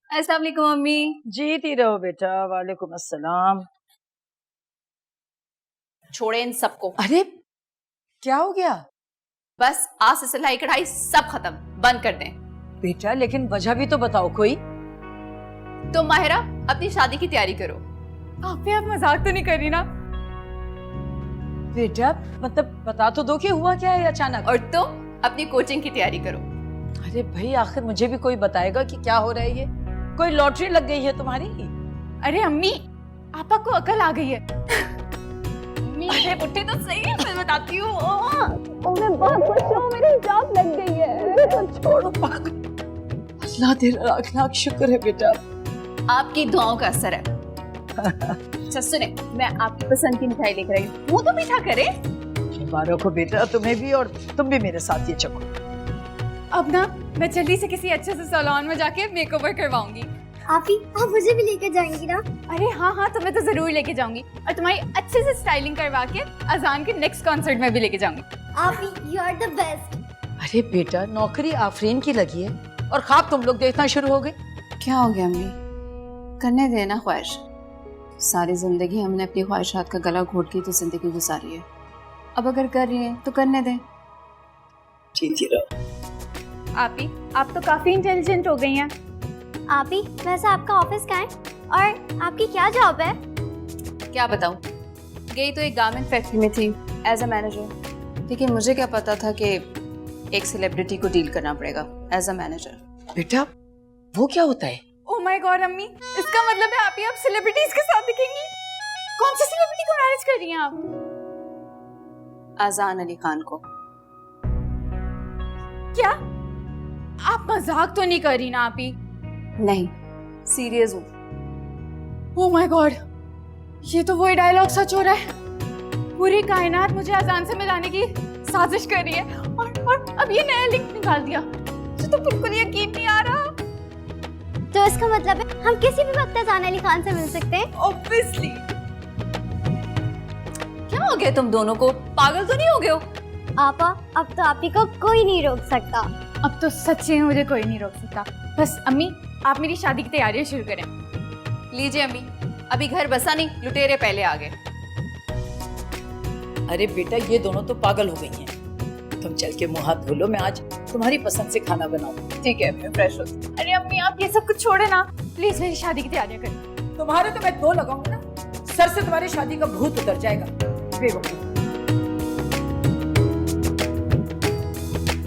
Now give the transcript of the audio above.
अस्सलाम वालेकुम मम्मी। जीती रहो बेटा। वालेकुम अस्सलाम। छोड़े इन सबको। अरे क्या हो गया बस आज से सिलाई कढ़ाई सब खत्म, बंद कर दें। बेटा? लेकिन वजह भी तो बताओ कोई। तो माहिरा अपनी शादी की तैयारी करो। आप मजाक तो नहीं कर रही ना? बेटा मतलब बता तो दो कि हुआ क्या है अचानक। और तुम अपनी कोचिंग की तैयारी करो। अरे भाई आखिर मुझे भी कोई बताएगा कि क्या हो रहा है। ये कोई लॉटरी लग गई है तुम्हारी? अरे अम्मी, आपा को अकल आ गई है। अरे उठे तो सही, मैं बताती हूँ। मैं बहुत खुश हूँ, मेरी जॉब लग गई है। छोड़ो पागल। अल्लाह तेरा लाख लाख शुक्र है बेटा। आपकी दुआओं का असर है। अच्छा सुने, मैं आपकी पसंद की मिठाई लेकर आई हूँ, वो तो मीठा करे। मुबारक हो बेटा तुम्हें भी, और तुम भी मेरे साथ ये चखो। अब ना मैं जल्दी से किसी अच्छे से सैलून में जाके मेकओवर करवाऊंगी। आप मुझे भी लेकर जाएंगी ना? अरे हाँ हाँ, तुम्हें तो जरूर लेके जाऊंगी, और तुम्हारी अच्छे से स्टाइलिंग करवा के अजान के नेक्स्ट कॉन्सर्ट में भी लेके जाऊंगी। आप यू आर द बेस्ट। अरे बेटा नौकरी आफरीन की लगी है और ख्वाब तुम लोग देखना शुरू हो गए। क्या हो गया अम्मी? करने देना ख्वाहिश। सारी जिंदगी हमने अपनी ख्वाहिशात का गला घोट के तो जिंदगी गुजारी है। अब अगर कर रही है तो करने दें। ठीक रहो। आप तो काफी इंटेलिजेंट हो गई हैं। आप ही वैसे आपका ऑफिस कहाँ है और आपकी क्या जॉब है? क्या बताऊं, गई तो एक गारमेंट फैक्ट्री में थी एज अ मैनेजर, लेकिन मुझे क्या पता था कि एक सेलिब्रिटी को डील करना पड़ेगा एज अ मैनेजर। बेटा वो क्या होता है? ओह माय गॉड अम्मी, इसका मतलब है आप सेलिब्रिटीज के साथ दिखेंगी। कौन सी सेलिब्रिटी को मैनेज कर रही हैं आप? अजान अली खान को। क्या आप मजाक तो नहीं कर रही ना? आप ही नहीं, सीरियस हूँ। ओह माय गॉड, ये तो वही डायलॉग सच हो रहा है। पूरी कायनात मुझे अजान से मिलाने की साजिश कर रही है, और अब ये नया लिंक निकाल दिया। मुझे तो बिल्कुल यकीन नहीं आ रहा। तो इसका मतलब है हम किसी भी वक्त अजान अली खान से मिल सकते हैं? ऑब्वियसली। क्या हो गया तुम दोनों को? पागल तो नहीं हो गए हो? आपा अब तो आप ही को कोई नहीं रोक सकता। अब तो सच्ची में मुझे कोई नहीं रोक सकता। बस अम्मी आप मेरी शादी की तैयारियां शुरू करें। लीजिए अम्मी, अभी घर बसा नहीं, लुटेरे पहले आ गए। अरे बेटा ये दोनों तो पागल हो गई हैं। तुम चल के मुंह हाथ धो लो, मैं आज तुम्हारी पसंद से खाना बनाऊं। ठीक है, मैं फ्रेश हो। अरे अम्मी आप ये सब कुछ छोड़े ना, प्लीज मेरी शादी की तैयारियां करें। तुम्हारे तो मैं दो लगाऊंगा ना, सर से तुम्हारी शादी का भूत उतर जाएगा। बेवकूफ।